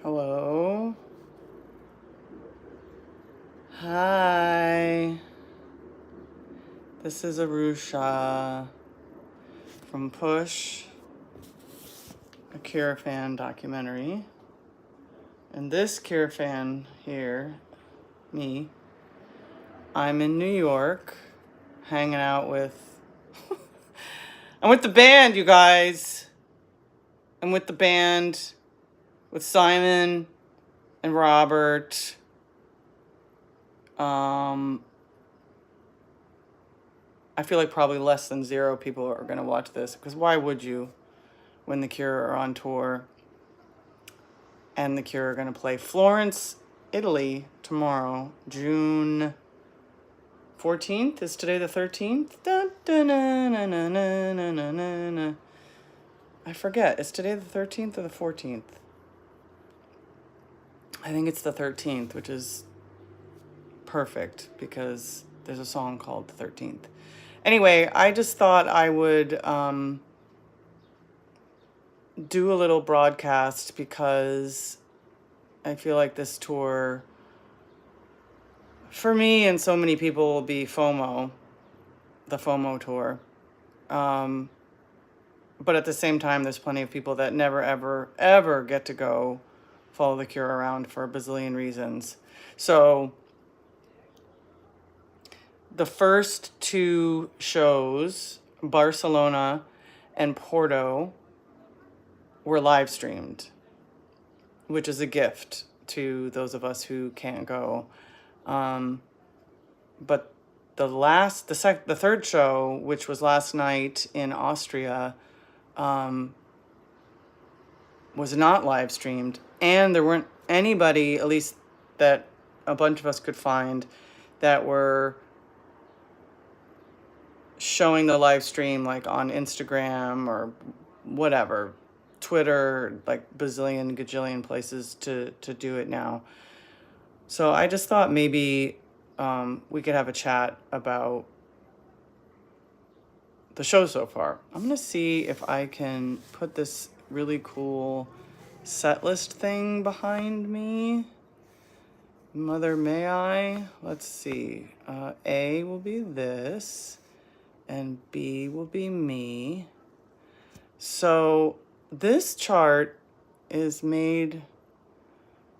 Hello. Hi. This is Arusha from Push, a Kira fan documentary. And this Kira fan here, me, I'm in New York hanging out with. I'm with the band, you guys. I'm with the band with Simon and Robert. I feel like probably less than 0 people are going to watch this, because why would you when the Cure are on tour and the Cure are going to play Florence, Italy tomorrow, June 14th? Is today the 13th? I forget. Is today the 13th or the 14th? I think it's the 13th, which is perfect because there's a song called the 13th. Anyway, I just thought I would do a little broadcast because I feel like this tour, for me and so many people, will be FOMO, the FOMO tour. But at the same time, there's plenty of people that never, ever, ever get to go follow the Cure around for a bazillion reasons. So the first 2 shows, Barcelona and Porto, were live streamed, which is a gift to those of us who can't go. But the third show, which was last night in Austria, was not live streamed, and there weren't anybody, at least that a bunch of us could find, that were showing the live stream like on Instagram or whatever, Twitter, like bazillion gajillion places to do it now. So I just thought maybe we could have a chat about the show so far. I'm gonna see if I can put this really cool set list thing behind me. Mother, may I? Let's see. A will be this, and B will be me. So this chart is made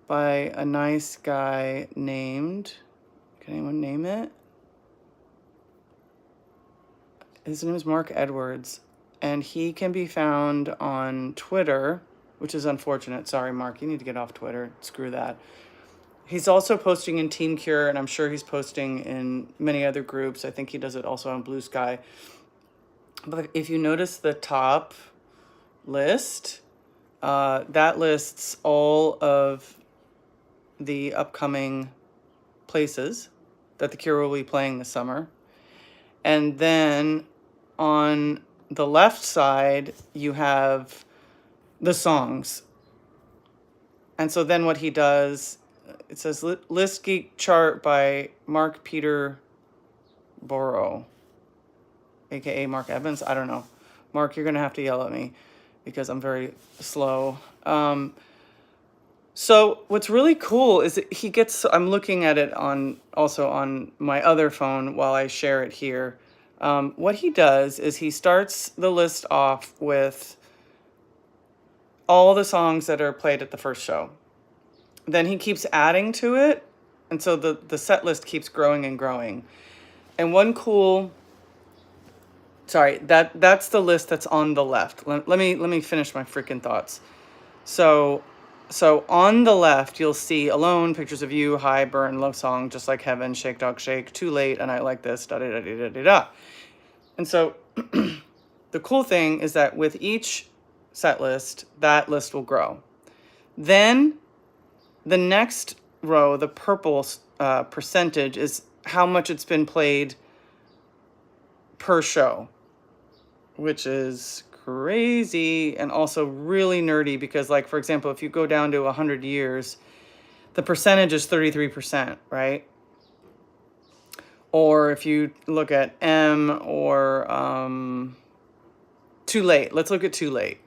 by a nice guy named, can anyone name it? His name is Mark Edwards, and he can be found on Twitter, which is unfortunate. Sorry, Mark, you need to get off Twitter. Screw that. He's also posting in Team Cure, and I'm sure he's posting in many other groups. I think he does it also on Blue Sky. But if you notice the top list, that lists all of the upcoming places that the Cure will be playing this summer. And then on the left side, you have the songs. And so then what he does, it says List Geek Chart by Mark Peter Borough, aka Mark Evans. I don't know. Mark, you're going to have to yell at me because I'm very slow. So what's really cool is that he gets, I'm looking at it also on my other phone while I share it here. What he does is he starts the list off with all the songs that are played at the first show. Then he keeps adding to it, and so the set list keeps growing and growing. And that's the list that's on the left. Let me finish my freaking thoughts. So on the left, you'll see Alone, Pictures of You, High, Burn, Love Song, Just Like Heaven, Shake Dog Shake, Too Late, and I Like This, da da da da da da. And so the cool thing is that with each set list, that list will grow. Then the next row, the purple percentage, is how much it's been played per show, which is crazy and also really nerdy because, like, for example, if you go down to 100 years, the percentage is 33%, right? Or if you look at M or Too Late, let's look at Too Late,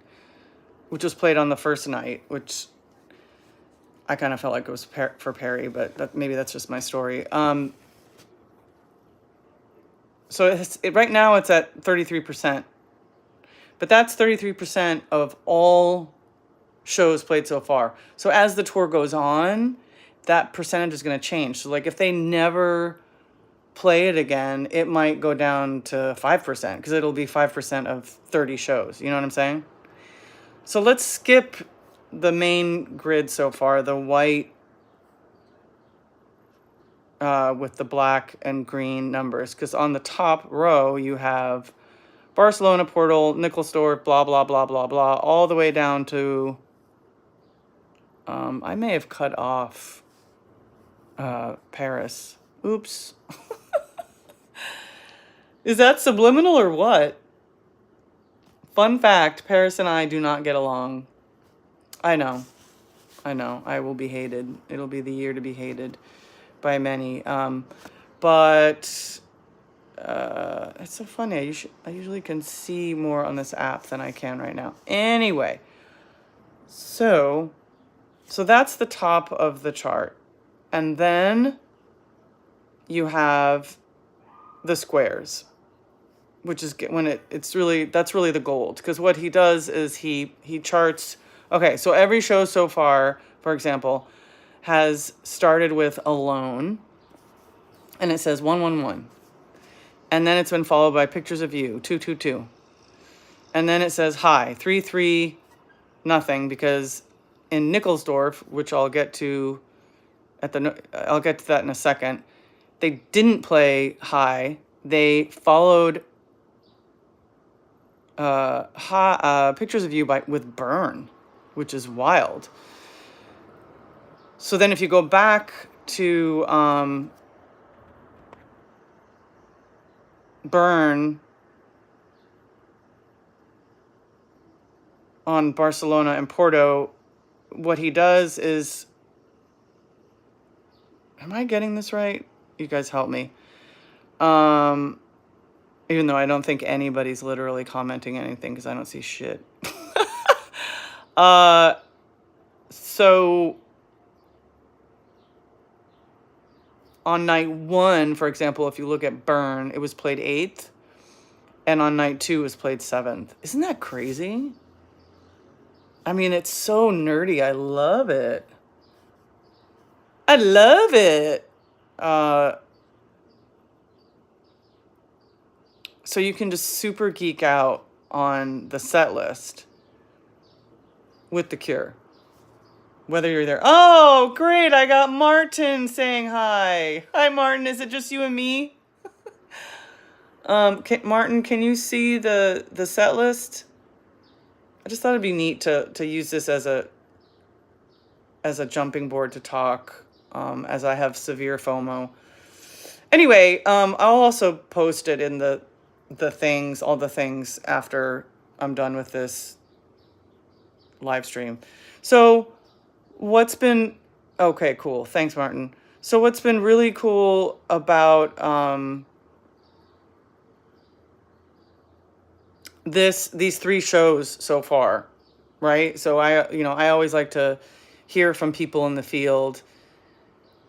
which was played on the first night, which I kind of felt like it was for Perry, but maybe that's just my story. So right now it's at 33%, but that's 33% of all shows played so far. So as the tour goes on, that percentage is going to change. So like if they never play it again, it might go down to 5% because it'll be 5% of 30 shows. You know what I'm saying? So let's skip the main grid so far, the white with the black and green numbers, because on the top row you have Barcelona, Portal, Nickelsdorf, blah, blah, blah, blah, blah, all the way down to, I may have cut off Paris. Oops. Is that subliminal or what? Fun fact, Paris and I do not get along. I know. I will be hated. It'll be the year to be hated by many. But it's so funny. I usually can see more on this app than I can right now. Anyway, so that's the top of the chart. And then you have the squares, which is when that's really the gold. Because what he does is he charts. Okay, so every show so far, for example, has started with alone, and it says 111. And then it's been followed by pictures of you, 222. And then it says hi, 33 nothing, because in Nickelsdorf, which I'll get to that in a second, they didn't play hi. They followed pictures of you with burn, which is wild. So then if you go back to burn on Barcelona and Porto, what he does is, am I getting this right? You guys help me. Even though I don't think anybody's literally commenting anything because I don't see shit. So on night 1, for example, if you look at Burn, it was played 8th. And on night 2, it was played 7th. Isn't that crazy? I mean, it's so nerdy. I love it. I love it. So you can just super geek out on the set list with The Cure. Whether you're there. Oh, great. I got Martin saying hi. Hi, Martin. Is it just you and me? Martin, can you see the set list? I just thought it'd be neat to use this as a jumping board to talk, as I have severe FOMO. Anyway, I'll also post it in all the things after I'm done with this live stream. So okay, cool. Thanks, Martin. So what's been really cool about these 3 shows so far, right? So I always like to hear from people in the field.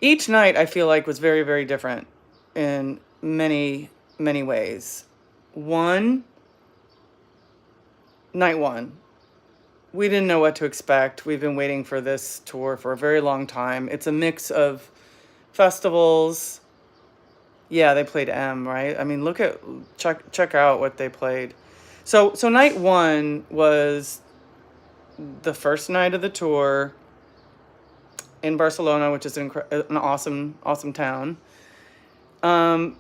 Each night I feel like was very, very different in many, many ways. Night 1. We didn't know what to expect. We've been waiting for this tour for a very long time. It's a mix of festivals. Yeah, they played M, right? I mean, check out what they played. So night 1 was the first night of the tour in Barcelona, which is an awesome, awesome town. I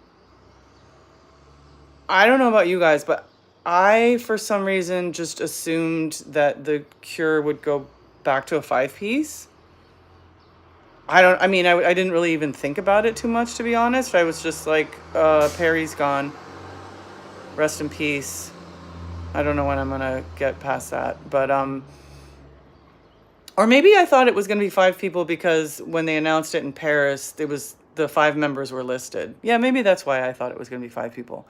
don't know about you guys, but I, for some reason, just assumed that The Cure would go back to a 5-piece. I didn't really even think about it too much, to be honest. I was just like, Perry's gone. Rest in peace. I don't know when I'm going to get past that. But, or maybe I thought it was going to be 5 people because when they announced it in Paris, the 5 members were listed. Yeah, maybe that's why I thought it was going to be 5 people.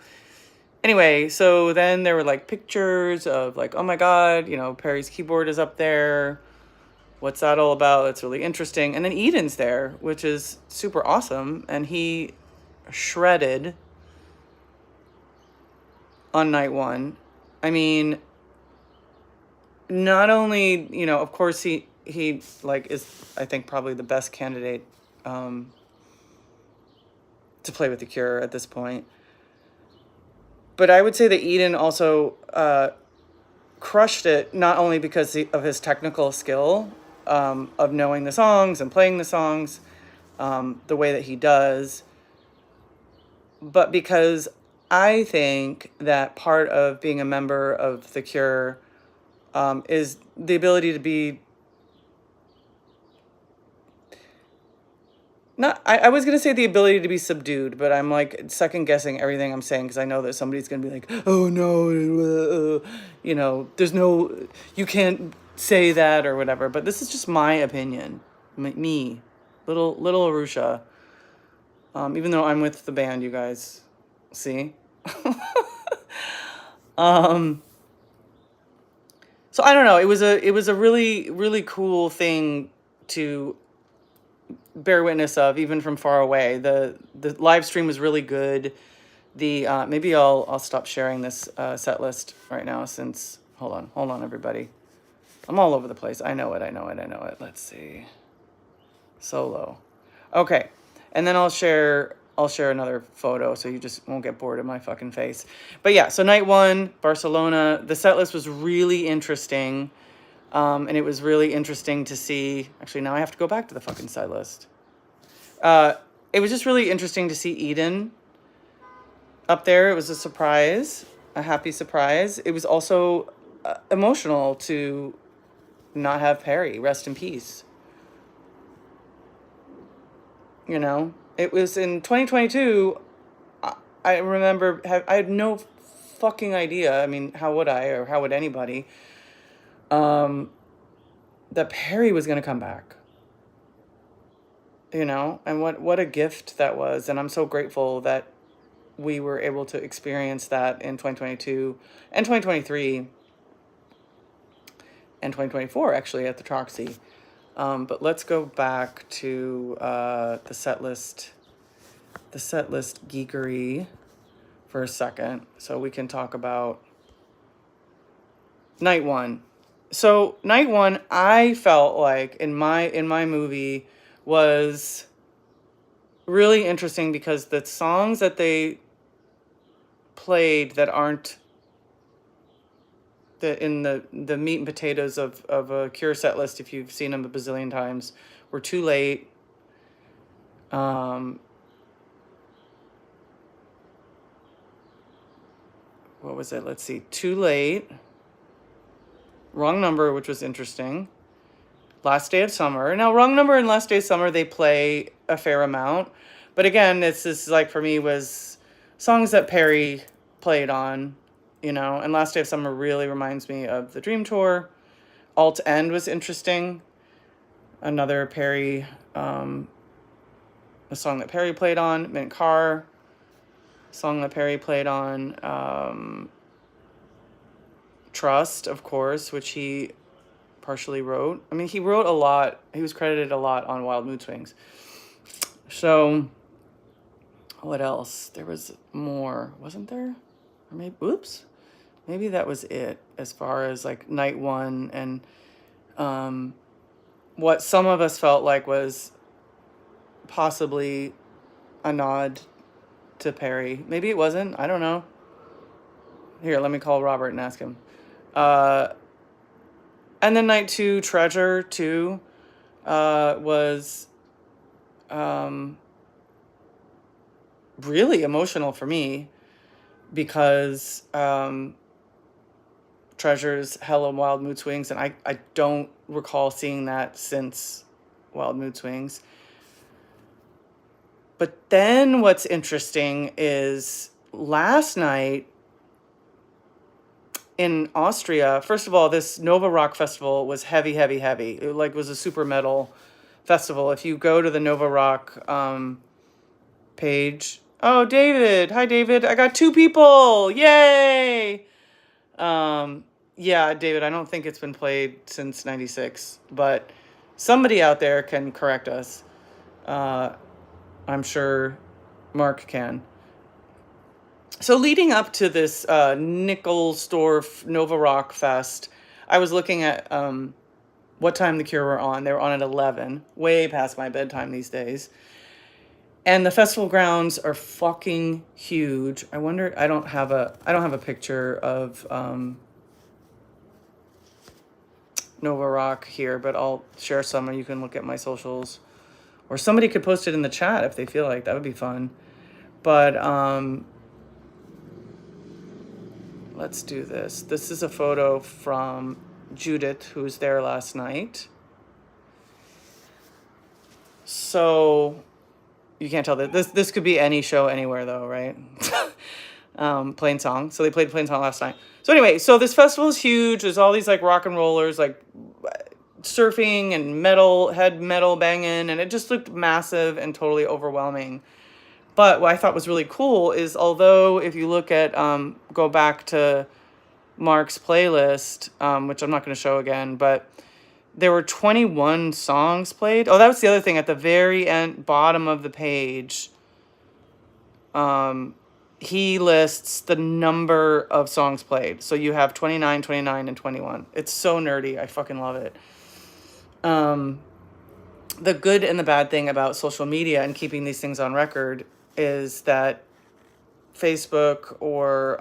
Anyway, so then there were like pictures of like, oh my God, Perry's keyboard is up there. what's that all about? It's really interesting. And then Eden's there, which is super awesome. And he shredded on night one. I mean, not only, you know, of course he like is, I think, probably the best candidate to play with the Cure at this point. But I would say that Eden also crushed it, not only because of his technical skill of knowing the songs and playing the songs the way that he does, but because I think that part of being a member of the Cure is the ability to be not, I was going to say the ability to be subdued, but I'm like second guessing everything I'm saying because I know that somebody's going to be like, oh no, you know, there's no, you can't say that or whatever. But this is just my opinion. Me, little Arusha. Even though I'm with the band, you guys see. So I don't know. It was a really, really cool thing to bear witness of, even from far away. The live stream was really good. The maybe I'll stop sharing this set list right now, since hold on everybody, I'm all over the place. I know it. Let's see. Solo. Okay. And then I'll share another photo so you just won't get bored of my fucking face. But yeah, so night one, Barcelona, the set list was really interesting. And it was really interesting to see. Actually, now I have to go back to the fucking set list. It was just really interesting to see Eden up there. It was a surprise, a happy surprise. It was also emotional to not have Perry. Rest in peace. You know, it was in 2022. I remember I had no fucking idea. I mean, how would I, or how would anybody? That Perry was going to come back, you know, and what a gift that was. And I'm so grateful that we were able to experience that in 2022 and 2023 and 2024, actually, at the Troxy. But let's go back to the set list geekery for a second, so we can talk about night one. So night one, I felt like in my movie was really interesting because the songs that they played that aren't in the meat and potatoes of a Cure set list, if you've seen them a bazillion times, were Too Late. What was it? Let's see. Too Late. Wrong Number, which was interesting. Last Day of Summer. Now, Wrong Number and Last Day of Summer, they play a fair amount. But again, this is like, for me, was songs that Perry played on, you know. And Last Day of Summer really reminds me of the Dream Tour. Alt End was interesting. Another Perry, a song that Perry played on. Mint Car, song that Perry played on. Trust, of course, which he partially wrote. I mean, he wrote a lot. He was credited a lot on Wild Mood Swings. So, what else? There was more, wasn't there? Or maybe, oops. Maybe that was it as far as like night one and what some of us felt like was possibly a nod to Perry. Maybe it wasn't. I don't know. Here, let me call Robert and ask him. And then night two, Treasure 2, was really emotional for me because Treasure's Hello Wild Mood Swings, and I don't recall seeing that since Wild Mood Swings. But then what's interesting is last night, in Austria, first of all, this Nova Rock Festival was heavy. It was a super metal festival. If you go to the Nova Rock page, oh, David, hi David, I got 2 people, yay! Yeah, David, I don't think it's been played since '96, but Somebody out there can correct us. I'm sure Mark can. So leading up to this Nickelsdorf Nova Rock Fest, I was looking at what time the Cure were on. They were on at 11, way past my bedtime these days. And the festival grounds are fucking huge. I wonder. I don't have a picture of Nova Rock here, but I'll share some, and you can look at my socials, or somebody could post it in the chat if they feel like that would be fun. But let's do this. This is a photo from Judith, who was there last night. So you can't tell that this could be any show anywhere though, right? Plain Song. So they played Plain Song last night. So anyway, so this festival is huge. There's all these like rock and rollers, like surfing and head metal banging, and it just looked massive and totally overwhelming. But what I thought was really cool is, although if you look at, go back to Mark's playlist, which I'm not going to show again, but there were 21 songs played. Oh, that was the other thing. At the very end, bottom of the page, he lists the number of songs played. So you have 29, 29, and 21. It's so nerdy. I fucking love it. The good and the bad thing about social media and keeping these things on record is that Facebook or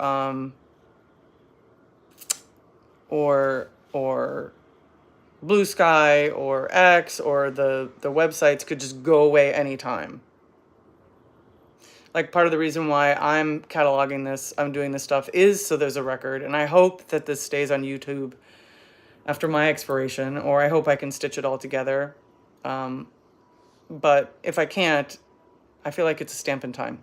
Blue Sky or X or the websites could just go away anytime. Like, part of the reason why I'm cataloging this, I'm doing this stuff, is so there's a record. And I hope that this stays on YouTube after my expiration, or I hope I can stitch it all together. But if I can't, I feel like it's a stamp in time.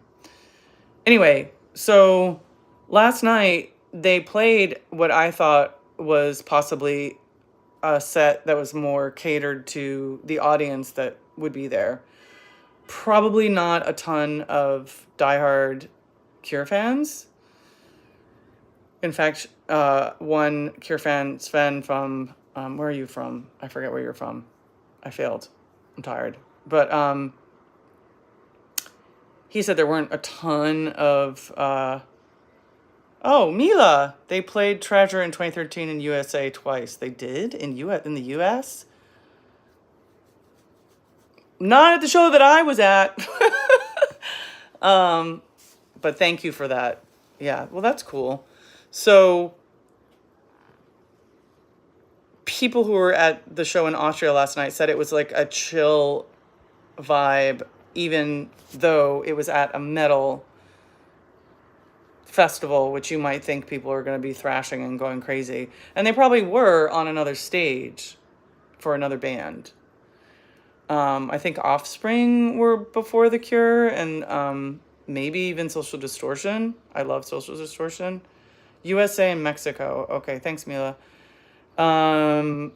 Anyway, so last night they played what I thought was possibly a set that was more catered to the audience that would be there. Probably not a ton of diehard Cure fans. In fact, one Cure fan, Sven from, where are you from? I forget where you're from. I failed. I'm tired. But he said there weren't a ton of... Oh, Mila! They played Treasure in 2013 in USA twice. They did? In the US? Not at the show that I was at. But thank you for that. Yeah, well, that's cool. So, people who were at the show in Austria last night said it was like a chill vibe, even though it was at a metal festival, which you might think people are going to be thrashing and going crazy. And they probably were on another stage for another band. I think Offspring were before The Cure, and maybe even Social Distortion. I love Social Distortion. USA and Mexico. Okay, thanks, Mila. But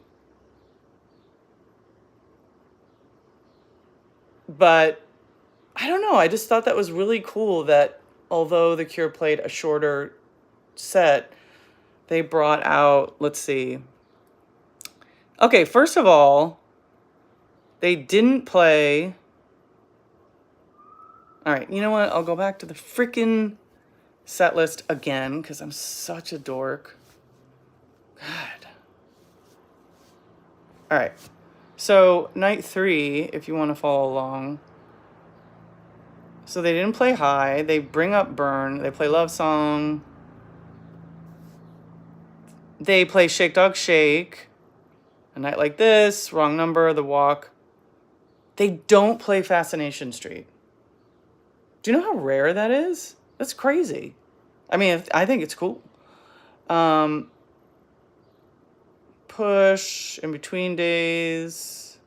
I don't know. I just thought that was really cool that although The Cure played a shorter set, they brought out, let's see. Okay, first of all, they didn't play... All right, you know what? I'll go back to the freaking set list again because I'm such a dork. God. All right. So, night 3, if you want to follow along. So they didn't play High. They bring up Burn. They play Love Song. They play Shake Dog Shake. A Night Like This, Wrong Number, The Walk. They don't play Fascination Street. Do you know how rare that is? That's crazy. I mean, I think it's cool. Push, In Between Days.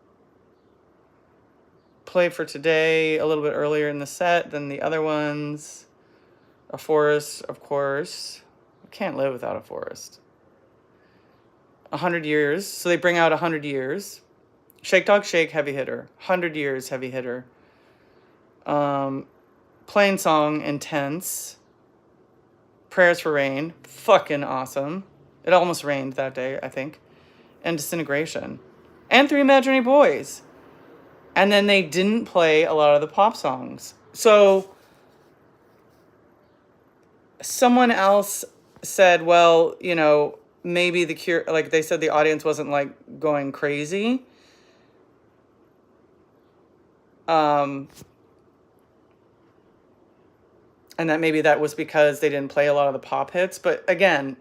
Play for Today a little bit earlier in the set than the other ones. A Forest, of course. I can't live without A Forest. 100 Years. So they bring out 100 Years. Shake Dog Shake, heavy hitter. 100 Years, heavy hitter. Plain Song, intense. Prayers for Rain, fucking awesome. It almost rained that day, I think. And Disintegration. and Three Imaginary Boys. And then they didn't play a lot of the pop songs. So someone else said, well, maybe the Cure, like they said the audience wasn't like going crazy. And that maybe that was because they didn't play a lot of the pop hits. But again,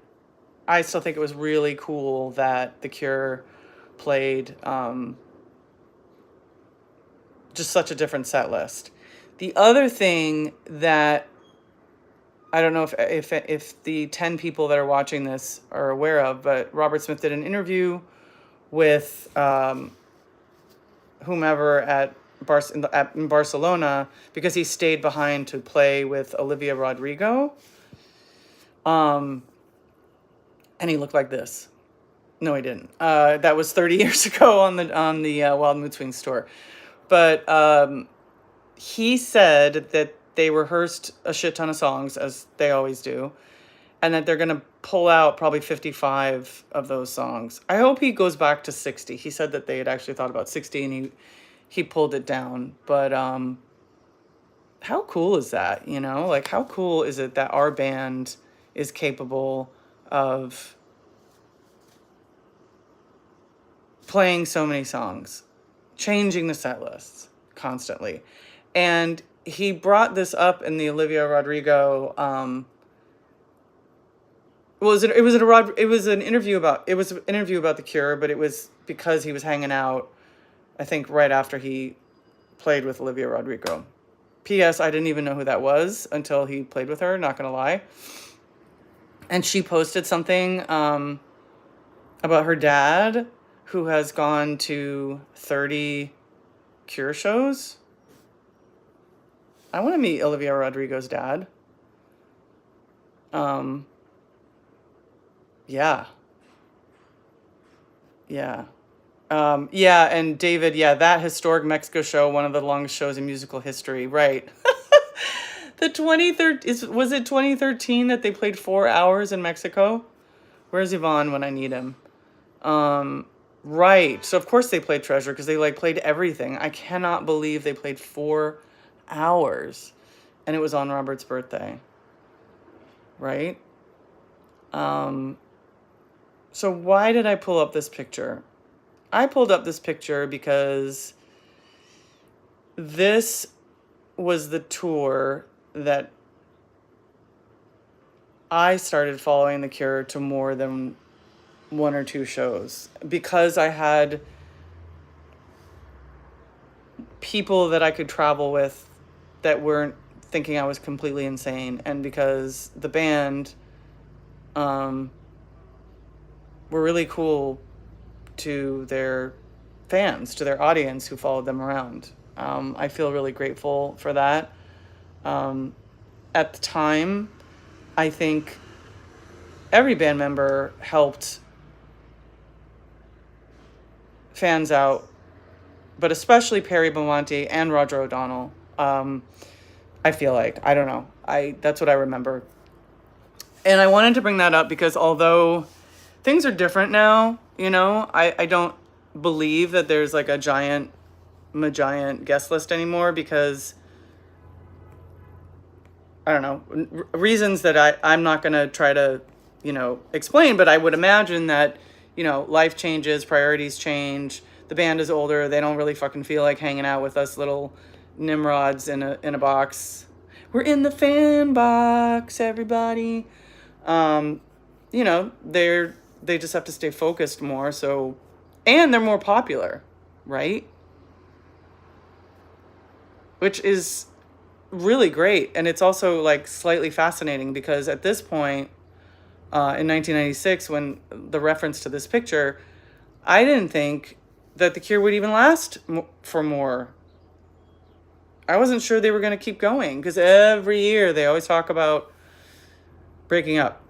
I still think it was really cool that the Cure played just such a different set list. The other thing that I don't know if the 10 people that are watching this are aware of, but Robert Smith did an interview with whomever at in Barcelona because he stayed behind to play with Olivia Rodrigo. And he looked like this. No, he didn't. That was 30 years ago on the Wild Mood Swings tour. But he said that they rehearsed a shit ton of songs, as they always do, and that they're going to pull out probably 55 of those songs. I hope he goes back to 60. He said that they had actually thought about 60, and he pulled it down. But how cool is that, Like, how cool is it that our band is capable of playing so many songs, changing the set lists constantly? And he brought this up in the Olivia Rodrigo. It was an interview about the Cure, but it was because he was hanging out, I think, right after he played with Olivia Rodrigo. P.S. I didn't even know who that was until he played with her. Not gonna lie. And she posted something about her dad, who has gone to 30 Cure shows. I want to meet Olivia Rodrigo's dad. Yeah. Yeah. And David, that historic Mexico show, one of the longest shows in musical history, right? The was it 2013 that they played 4 hours in Mexico? Where's Yvonne when I need him? Right. So of course they played Treasure because they played everything. I cannot believe they played 4 hours, and it was on Robert's birthday. Right? So why did I pull up this picture? I pulled up this picture because this was the tour that I started following the Cure to more than 1 or 2 shows, because I had people that I could travel with that weren't thinking I was completely insane, and because the band were really cool to their fans, to their audience who followed them around. I feel really grateful for that. At the time, I think every band member helped fans out, but especially Perry Belmonte and Roger O'Donnell. I feel like, I don't know, that's what I remember. And I wanted to bring that up because although things are different now, I don't believe that there's like a giant guest list anymore, because I don't know, reasons that I'm not going to try to, explain, but I would imagine that, life changes, priorities change, the band is older, they don't really fucking feel like hanging out with us little Nimrods in a box. We're in the fan box, everybody. They just have to stay focused more, so, and they're more popular, right? Which is really great, and it's also like slightly fascinating because at this point, in 1996, when the reference to this picture, I didn't think that the Cure would even last for more. I wasn't sure they were going to keep going, because every year they always talk about breaking up.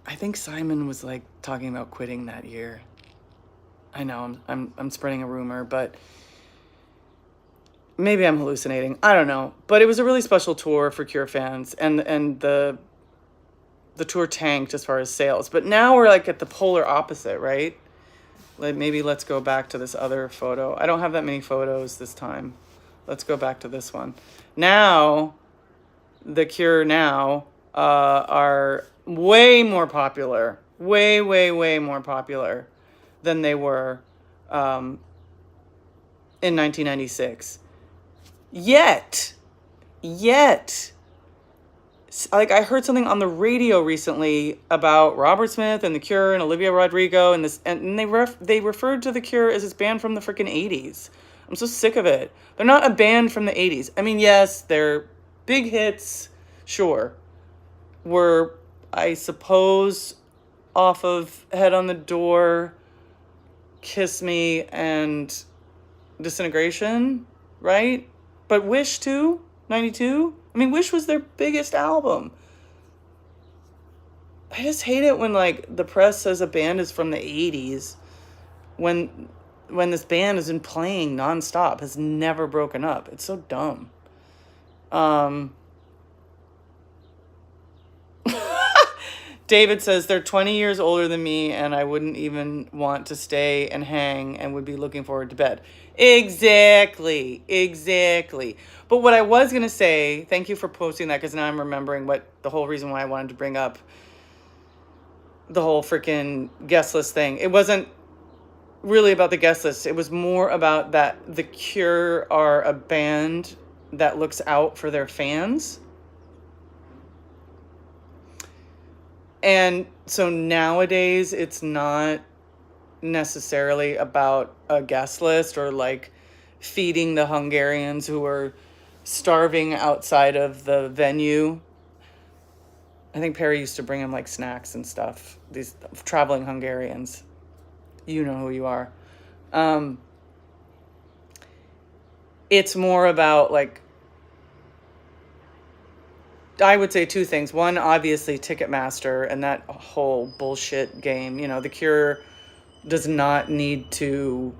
I think Simon was like talking about quitting that year. I know I'm spreading a rumor, but maybe I'm hallucinating. I don't know. But it was a really special tour for Cure fans, and the the tour tanked as far as sales. But now we're like at the polar opposite, right? Like maybe let's go back to this other photo. I don't have that many photos this time. Let's go back to this one. Now, the Cure now are way more popular. Way more popular than they were in 1996. Yet, like I heard something on the radio recently about Robert Smith and the Cure and Olivia Rodrigo and this, and they referred to the Cure as this band from the freaking 80s. I'm so sick of it. They're not a band from the 80s. I mean, yes, their big hits, sure, were, I suppose, off of Head on the Door, Kiss Me, and Disintegration, right? But Wish too, 92. I mean, Wish was their biggest album. I just hate it when like the press says a band is from the 80s when this band has been playing nonstop, has never broken up. It's so dumb. David says they're 20 years older than me and I wouldn't even want to stay and hang and would be looking forward to bed. Exactly. But what I was going to say, thank you for posting that because now I'm remembering what the whole reason why I wanted to bring up the whole freaking guest list thing. It wasn't really about the guest list. It was more about that the Cure are a band that looks out for their fans. And so nowadays, it's not necessarily about a guest list or like feeding the Hungarians who are starving outside of the venue. I think Perry used to bring them like snacks and stuff. These traveling Hungarians. You know who you are. It's more about like, I would say two things. One, obviously, Ticketmaster and that whole bullshit game. You know, the Cure does not need to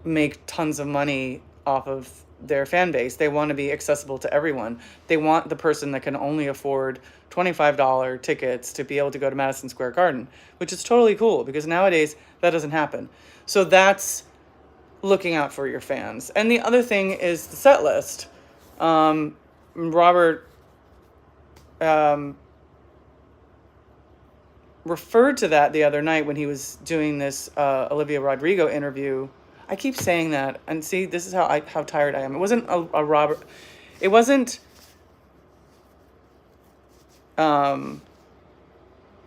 make tons of money off of their fan base. They want to be accessible to everyone. They want the person that can only afford $25 tickets to be able to go to Madison Square Garden, which is totally cool because nowadays that doesn't happen. So that's looking out for your fans. And the other thing is the set list. Robert referred to that the other night when he was doing this Olivia Rodrigo interview. I keep saying that, and see, this is how tired I am. It wasn't a Robert. It wasn't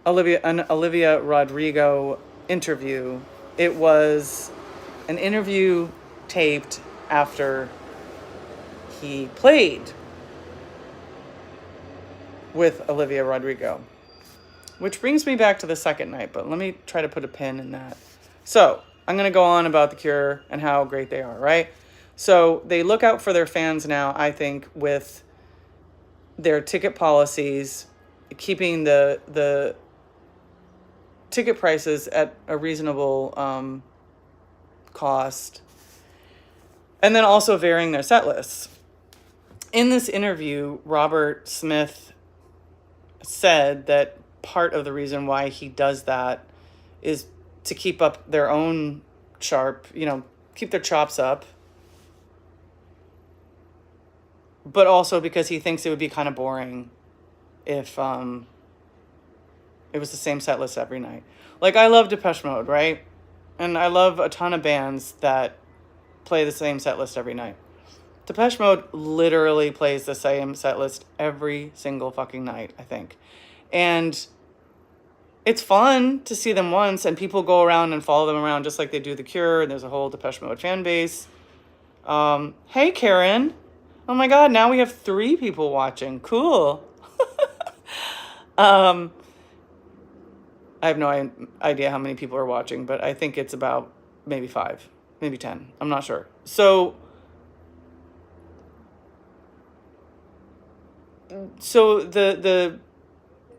Olivia Rodrigo interview. It was an interview taped after he played with Olivia Rodrigo, which brings me back to the second night, but let me try to put a pin in that. So I'm going to go on about the Cure and how great they are, right? So they look out for their fans now, I think, with their ticket policies, keeping the ticket prices at a reasonable cost, and then also varying their set lists. In this interview, Robert Smith said that part of the reason why he does that is to keep up their own keep their chops up, but also because he thinks it would be kind of boring if it was the same set list every night. Like, I love Depeche Mode, right? And I love a ton of bands that play the same set list every night. Depeche Mode literally plays the same set list every single fucking night, I think. And it's fun to see them once, and people go around and follow them around just like they do The Cure, and there's a whole Depeche Mode fan base. Hey, Karen. Oh my God, now we have 3 people watching. Cool. I have no idea how many people are watching, but I think it's about maybe 5, maybe 10. I'm not sure. So the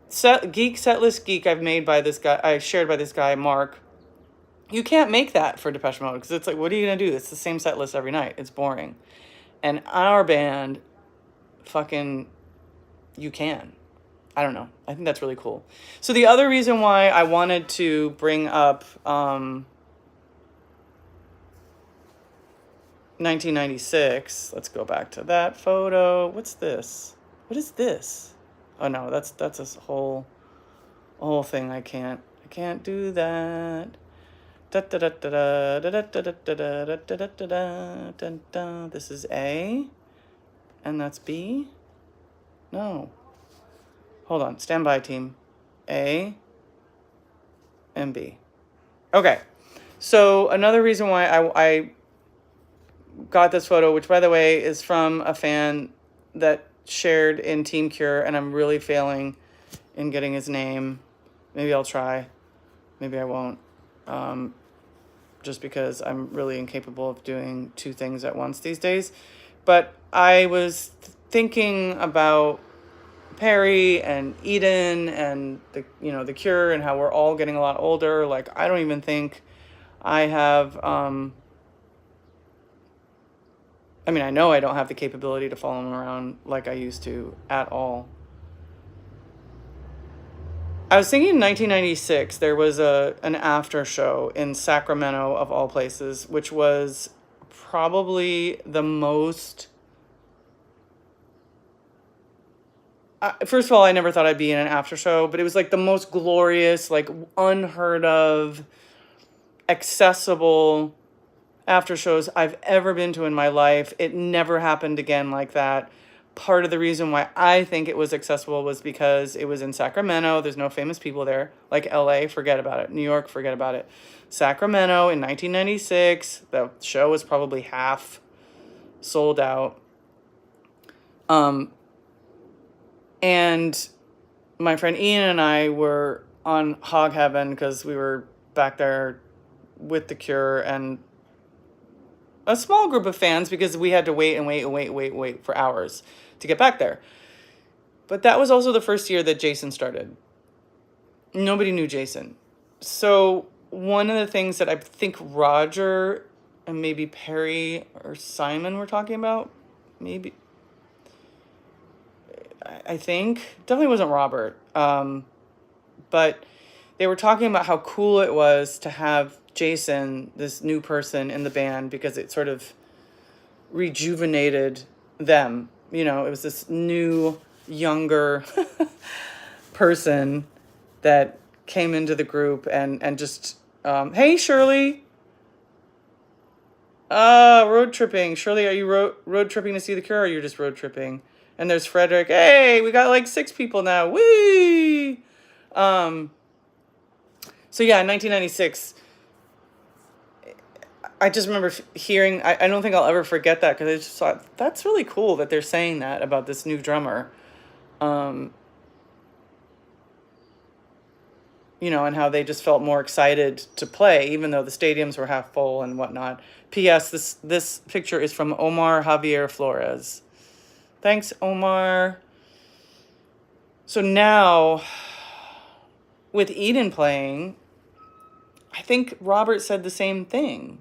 setlist geek I've made by this guy, I shared by this guy, Mark, you can't make that for Depeche Mode because it's like, what are you going to do? It's the same set list every night. It's boring. And our band, fucking, you can. I don't know. I think that's really cool. So the other reason why I wanted to bring up 1996. Let's go back to that photo. What's this? What is this? Oh no, that's a whole thing. I can't do that. This is A, and that's B. No. Hold on. Stand by, team. A and B. Okay. So another reason why I got this photo, which by the way is from a fan that shared in Team Cure, and I'm really failing in getting his name. Maybe I'll try. Maybe I won't. Just because I'm really incapable of doing two things at once these days. But I was thinking about Perry and Eden and the Cure and how we're all getting a lot older. Like, I don't even think I have I know I don't have the capability to follow them around like I used to at all. I was thinking in 1996 there was an after show in Sacramento of all places, which was probably the most. First of all, I never thought I'd be in an after show, but it was like the most glorious, like unheard of, accessible after shows I've ever been to in my life. It never happened again like that. Part of the reason why I think it was accessible was because it was in Sacramento. There's no famous people there. Like LA, forget about it. New York, forget about it. Sacramento in 1996, the show was probably half sold out. And my friend Ian and I were on Hog Heaven because we were back there with The Cure and a small group of fans because we had to wait for hours to get back there. But that was also the first year that Jason started. Nobody knew Jason. So one of the things that I think Roger and maybe Perry or Simon were talking about, maybe, I think, definitely wasn't Robert. But they were talking about how cool it was to have Jason, this new person in the band, because it sort of rejuvenated them. It was this new, younger person that came into the group and just, hey, Shirley. Road tripping. Shirley, are you road tripping to see The Cure, or you're just road tripping? And there's Frederick. Hey, we got like 6 people now. Whee! So yeah, in 1996, I just remember hearing, I don't think I'll ever forget that, because I just thought, that's really cool that they're saying that about this new drummer. And how they just felt more excited to play, even though the stadiums were half full and whatnot. P.S. This picture is from Omar Javier Flores. Thanks, Omar. So now, with Eden playing, I think Robert said the same thing,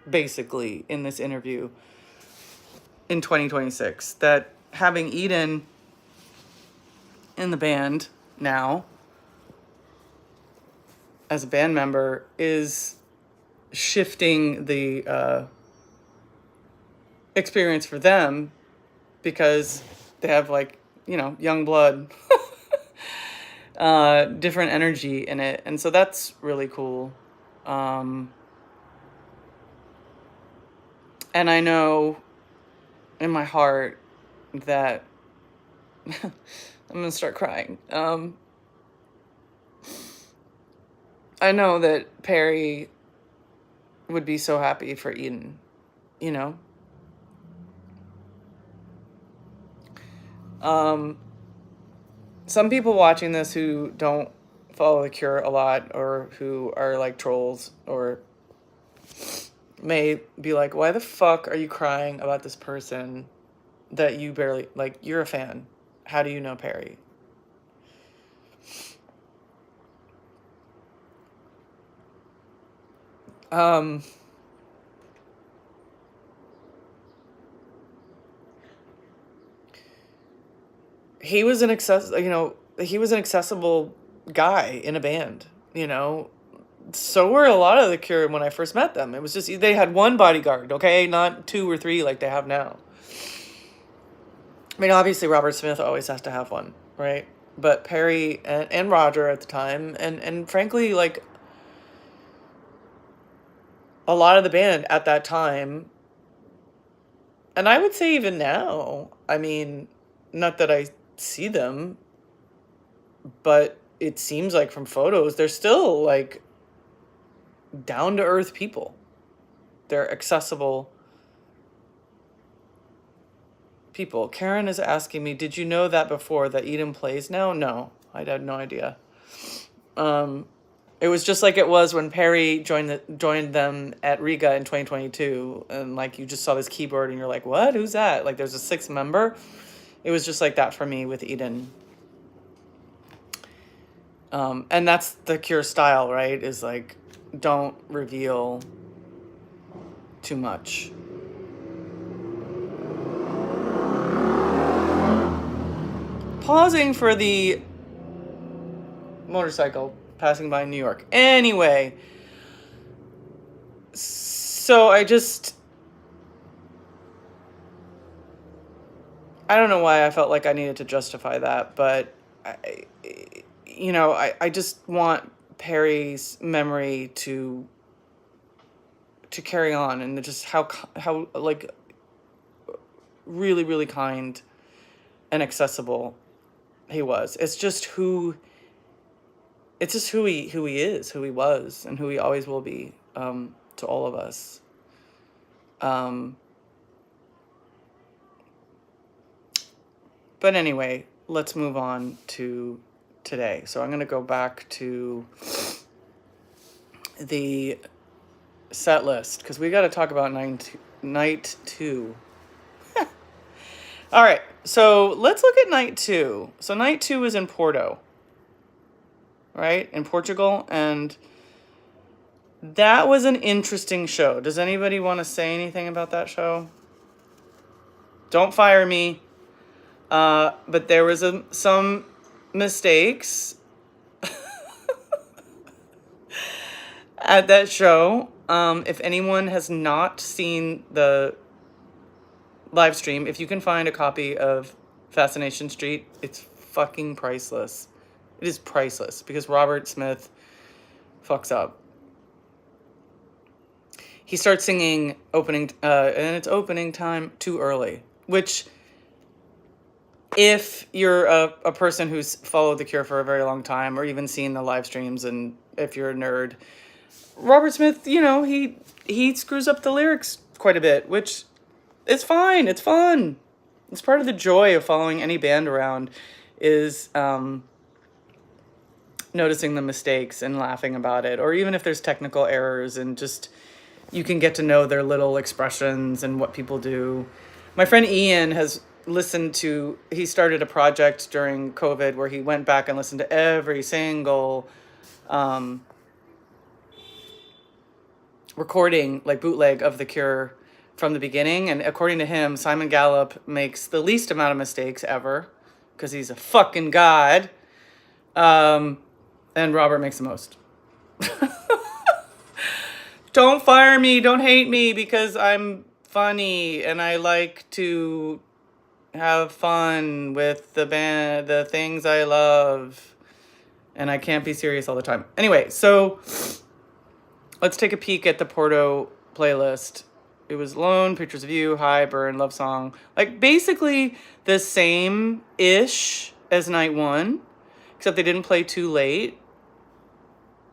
basically, in this interview in 2026, that having Eden in the band now as a band member is shifting the experience for them, because they have young blood, different energy in it. And so that's really cool. And I know in my heart that I'm going to start crying. I know that Perry would be so happy for Eden, Some people watching this who don't follow The Cure a lot, or who are like trolls, or may be like, why the fuck are you crying about this person that you barely, you're a fan. How do you know Perry? He was an he was an accessible guy in a band, you know. So were a lot of the Cure when I first met them. It was just, they had one bodyguard, okay, not 2 or 3 like they have now. I mean, obviously Robert Smith always has to have one, right? But Perry and Roger at the time, and frankly, like, a lot of the band at that time, and I would say even now, I mean, not that I see them, but it seems like from photos, they're still like down to earth people. They're accessible people. Karen is asking me, did you know that before that Eden plays now? No, I had no idea. It was just like it was when Perry joined them at Riga in 2022, and like you just saw this keyboard and you're like, what? Who's that? Like there's a 6th member. It was just like that for me with Eden. And that's the Cure style, right? Is like, don't reveal too much. Pausing for the motorcycle passing by New York. Anyway, so I don't know why I felt like I needed to justify that, but I just want Perry's memory to carry on, and just how like really, really kind and accessible he was. It's just who he is, who he was, and who he always will be, to all of us. But anyway, let's move on to today. So I'm going to go back to the set list because we got to talk about night 2. All right, so let's look at night 2. So night 2 is in Porto, right, in Portugal, and that was an interesting show. Does anybody want to say anything about that show? Don't fire me. But there was some mistakes at that show. If anyone has not seen the live stream, if you can find a copy of Fascination Street, it's fucking priceless. It is priceless because Robert Smith fucks up. He starts singing and it's opening time too early, which, if you're a person who's followed The Cure for a very long time, or even seen the live streams, and if you're a nerd, Robert Smith, he screws up the lyrics quite a bit, which is fine. It's fun. It's part of the joy of following any band around, is noticing the mistakes and laughing about it, or even if there's technical errors, and just you can get to know their little expressions and what people do. My friend Ian he started a project during COVID where he went back and listened to every single recording, like bootleg of The Cure from the beginning. And according to him, Simon Gallup makes the least amount of mistakes ever because he's a fucking god. And Robert makes the most. Don't fire me, don't hate me, because I'm funny and I like to have fun with the band, the things I love, and I can't be serious all the time. Anyway, so let's take a peek at the Porto playlist. It was Lone, Pictures of You, High, Burn, Love Song. Like basically the same-ish as night 1, except they didn't play too late.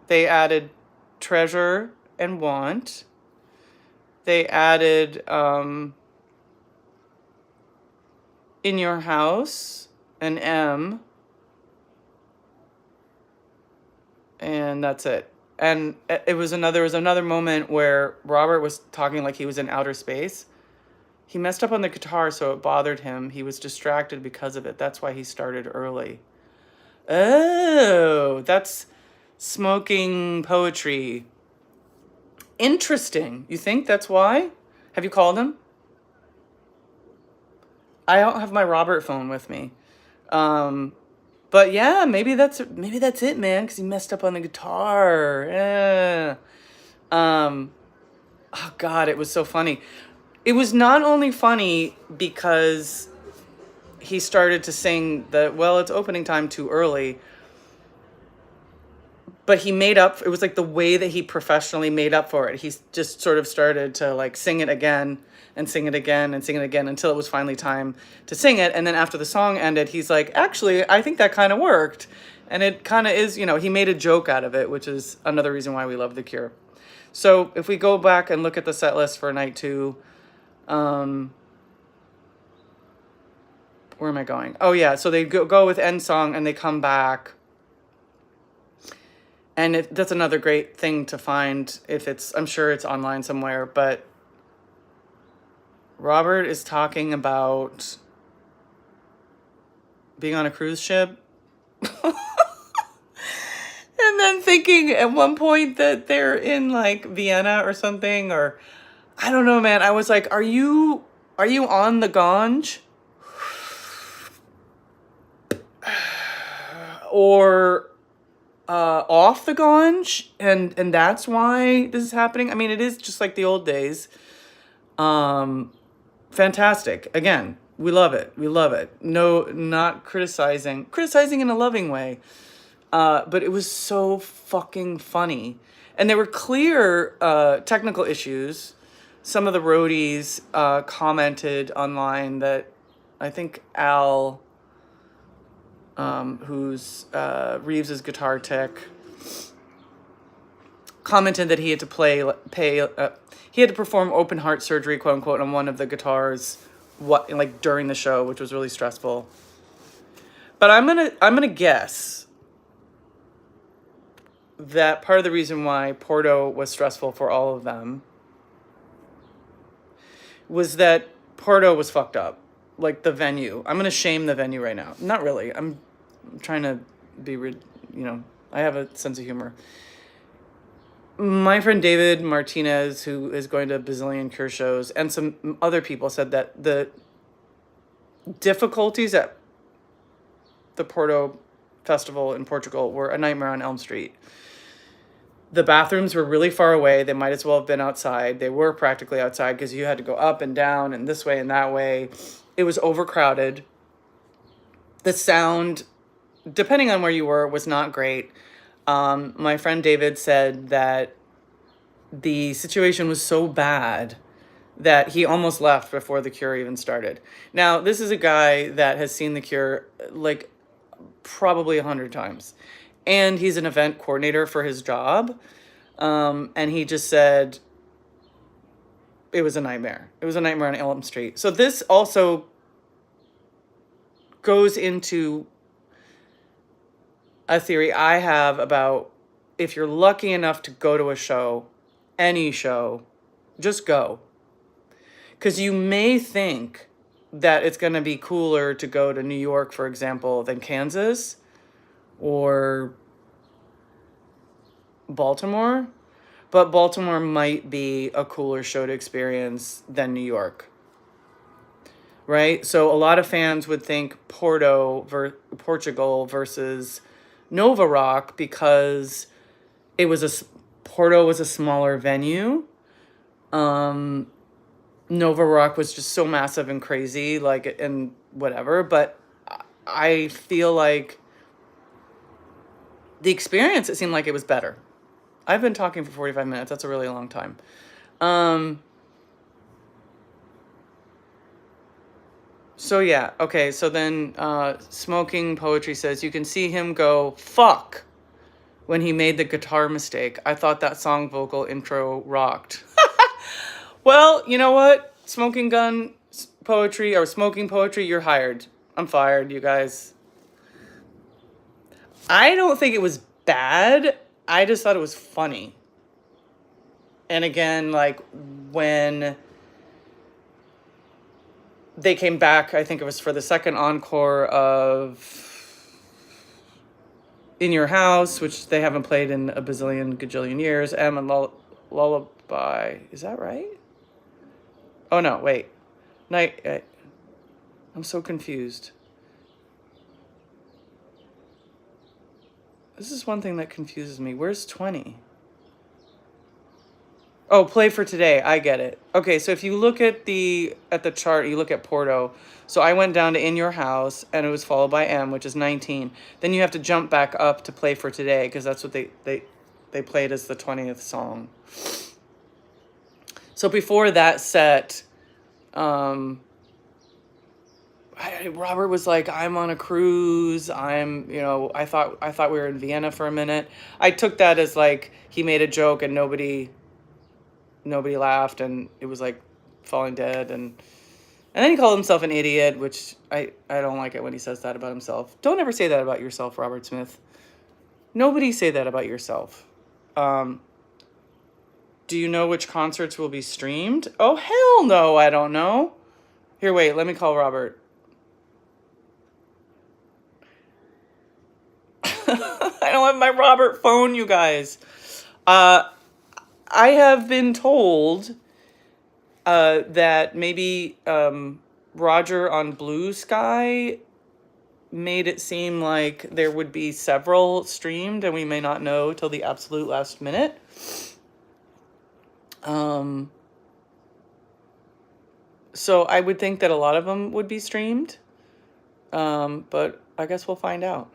They added Treasure and Want. They added In Your House and M. And that's it. And there was another moment where Robert was talking like he was in outer space. He messed up on the guitar, so it bothered him. He was distracted because of it. That's why he started early. Oh, that's smoking poetry. Interesting. You think that's why? Have you called him? I don't have my Robert phone with me. But yeah, maybe that's it, man, because he messed up on the guitar. Yeah. Um, oh God, it was so funny. It was not only funny because he started to sing it's opening time too early, but he made up, it was like the way that he professionally made up for it. He just sort of started to like sing it again and sing it again and sing it again until it was finally time to sing it. And then after the song ended, he's like, actually, I think that kind of worked. And it kind of is, he made a joke out of it, which is another reason why we love The Cure. So if we go back and look at the set list for night 2, where am I going? Oh yeah, so they go with End Song and they come back. And that's another great thing to find I'm sure it's online somewhere, but Robert is talking about being on a cruise ship. And then thinking at one point that they're in like Vienna or something, or I don't know, man. I was like, are you on the Gange? Or off the Gange, and that's why this is happening. I mean, it is just like the old days. Fantastic. Again, we love it. We love it. No, not criticizing in a loving way. But it was so fucking funny. And there were clear technical issues. Some of the roadies commented online that I think Al, who's Reeves's guitar tech, commented that he had to he had to perform open heart surgery, quote unquote, on one of the guitars, during the show, which was really stressful. But I'm gonna guess that part of the reason why Porto was stressful for all of them was that Porto was fucked up. Like the venue. I'm gonna shame the venue right now. Not really. I'm trying to be, I have a sense of humor. My friend David Martinez, who is going to a bazillion Cure shows, and some other people said that the difficulties at the Porto Festival in Portugal were a nightmare on Elm Street. The bathrooms were really far away. They might as well have been outside. They were practically outside because you had to go up and down and this way and that way. It was overcrowded. The sound, depending on where you were, was not great. My friend David said that the situation was so bad that he almost left before The Cure even started. Now, this is a guy that has seen The Cure like probably 100 times. And he's an event coordinator for his job. And he just said it was a nightmare. It was a nightmare on Elm Street. So this also goes into a theory I have about if you're lucky enough to go to a show, any show, just go. Because you may think that it's going to be cooler to go to New York, for example, than Kansas or Baltimore. But Baltimore might be a cooler show to experience than New York. Right? So a lot of fans would think Portugal versus Nova Rock because Porto was a smaller venue. Nova Rock was just so massive and crazy, and whatever. But I feel like the experience, it seemed like it was better. I've been talking for 45 minutes. That's a really long time. So yeah, okay, so then Smoking Poetry says, you can see him go, fuck, when he made the guitar mistake. I thought that song vocal intro rocked. Well, you know what? Smoking Poetry, you're hired. I'm fired, you guys. I don't think it was bad. I just thought it was funny. And again, when they came back, I think it was for the second encore of In Your House, which they haven't played in a gajillion years. And Lullaby. Is that right? Oh, no, wait. I'm so confused. This is one thing that confuses me. Where's 20? Oh, play for today. I get it. Okay, so if you look at the chart, you look at Porto. So I went down to In Your House, and it was followed by M, which is 19. Then you have to jump back up to play for today, because that's what they played as the 20th song. So before that set, Robert was like, "I'm on a cruise. I thought we were in Vienna for a minute." I took that as like he made a joke and nobody laughed, and it was like Falling Dead, and then he called himself an idiot, which I don't like it when he says that about himself. Don't ever say that about yourself, Robert Smith. Nobody say that about yourself. Do you know which concerts will be streamed? Oh, hell no, I don't know. Here, wait, let me call Robert. I don't have my Robert phone, you guys. I have been told that maybe Roger on Blue Sky made it seem like there would be several streamed, and we may not know till the absolute last minute. So I would think that a lot of them would be streamed, but I guess we'll find out.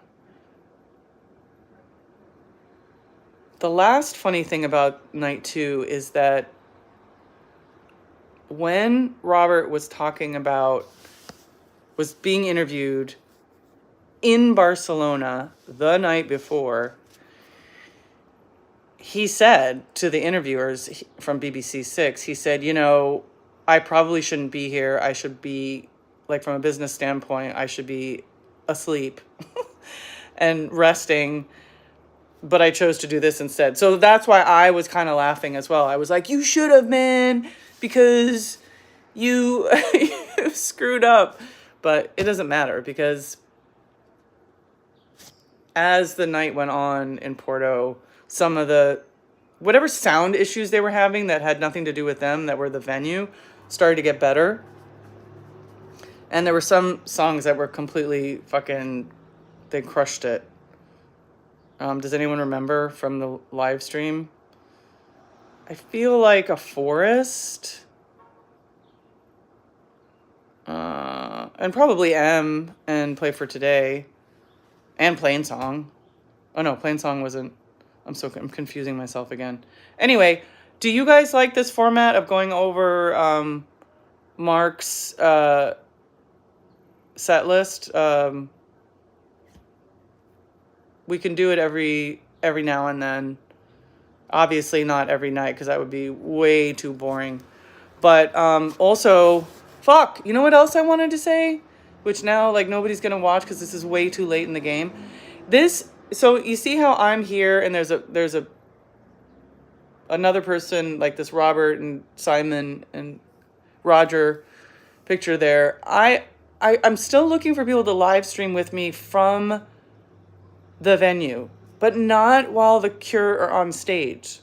The last funny thing about night 2 is that when Robert was being interviewed in Barcelona the night before, he said to the interviewers from BBC 6, he said, I probably shouldn't be here. I should be, like, from a business standpoint, I should be asleep and resting, but I chose to do this instead. So that's why I was kind of laughing as well. I was like, you should have, man, because you screwed up. But it doesn't matter, because as the night went on in Porto, some of the whatever sound issues they were having that had nothing to do with them, that were the venue, started to get better. And there were some songs that were completely they crushed it. Does anyone remember from the live stream? I feel like A Forest. And probably M and Play for Today. And Plain Song. Oh no, Plain Song wasn't. I'm confusing myself again. Anyway, do you guys like this format of going over Mark's set list? We can do it every now and then. Obviously not every night, because that would be way too boring. But also, you know what else I wanted to say? Which now, like, nobody's going to watch because this is way too late in the game. So you see how I'm here and there's another person, like this Robert and Simon and Roger picture there. I'm still looking for people to live stream with me from the venue, but not while the Cure are on stage.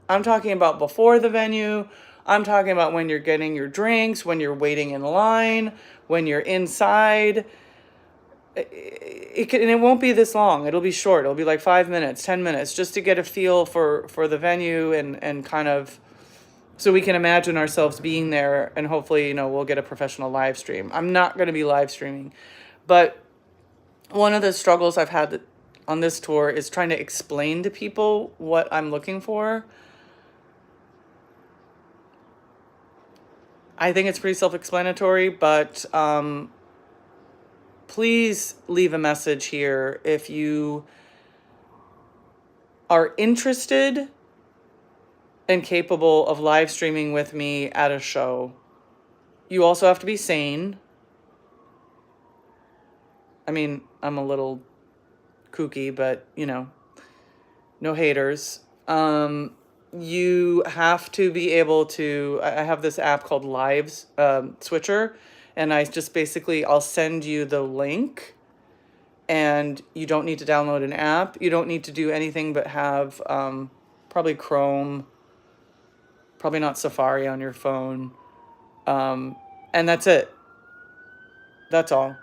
I'm talking about before the venue. I'm talking about when you're getting your drinks, when you're waiting in line, when you're inside. And it won't be this long. It'll be short. It'll be like 5 minutes, 10 minutes, just to get a feel for the venue and kind of, so we can imagine ourselves being there, and hopefully, we'll get a professional live stream. I'm not going to be live streaming, but one of the struggles I've had on this tour is trying to explain to people what I'm looking for. I think it's pretty self-explanatory, but please leave a message here if you are interested and capable of live streaming with me at a show. You also have to be sane. I mean, I'm a little kooky, but, no haters. You have to be able to, I have this app called Lives Switcher, and I just basically, I'll send you the link, and you don't need to download an app. You don't need to do anything but have probably Chrome, probably not Safari on your phone. And that's it. That's all.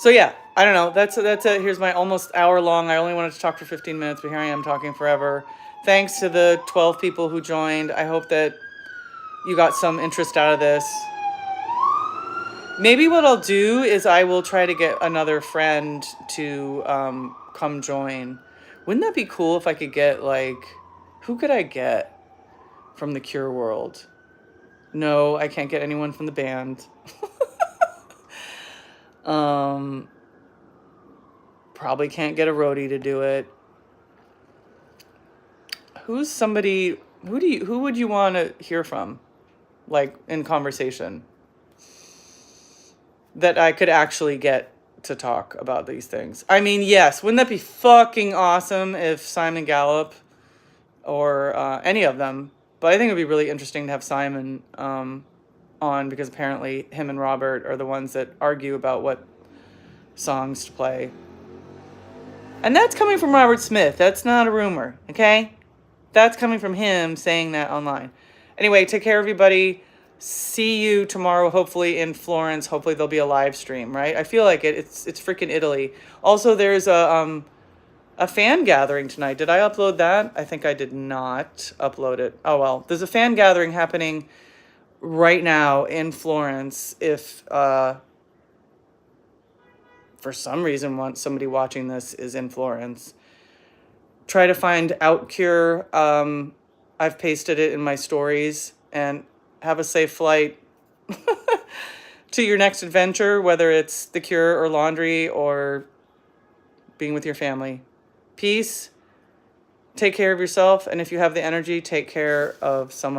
So yeah, I don't know. That's it. Here's my almost hour long. I only wanted to talk for 15 minutes, but here I am talking forever. Thanks to the 12 people who joined. I hope that you got some interest out of this. Maybe what I'll do is I will try to get another friend to come join. Wouldn't that be cool if I could get, like, who could I get from the Cure world? No, I can't get anyone from the band. Probably can't get a roadie to do it. Who's somebody, who would you want to hear from, like, in conversation, that I could actually get to talk about these things? I mean, yes, wouldn't that be fucking awesome if Simon Gallup or any of them, but I think it'd be really interesting to have Simon on, because apparently him and Robert are the ones that argue about what songs to play. And that's coming from Robert Smith. That's not a rumor, okay? That's coming from him saying that online. Anyway, take care, everybody. See you tomorrow, hopefully in Florence. Hopefully there'll be a live stream, right? I feel like it. It's freaking Italy. Also, there's a fan gathering tonight. Did I upload that? I think I did not upload it. Oh, well. There's a fan gathering happening right now in Florence. If for some reason somebody watching this is in Florence, try to find Outcure. I've pasted it in my stories. And have a safe flight to your next adventure, whether it's The Cure or laundry or being with your family. Peace. Take care of yourself. And if you have the energy, take care of someone.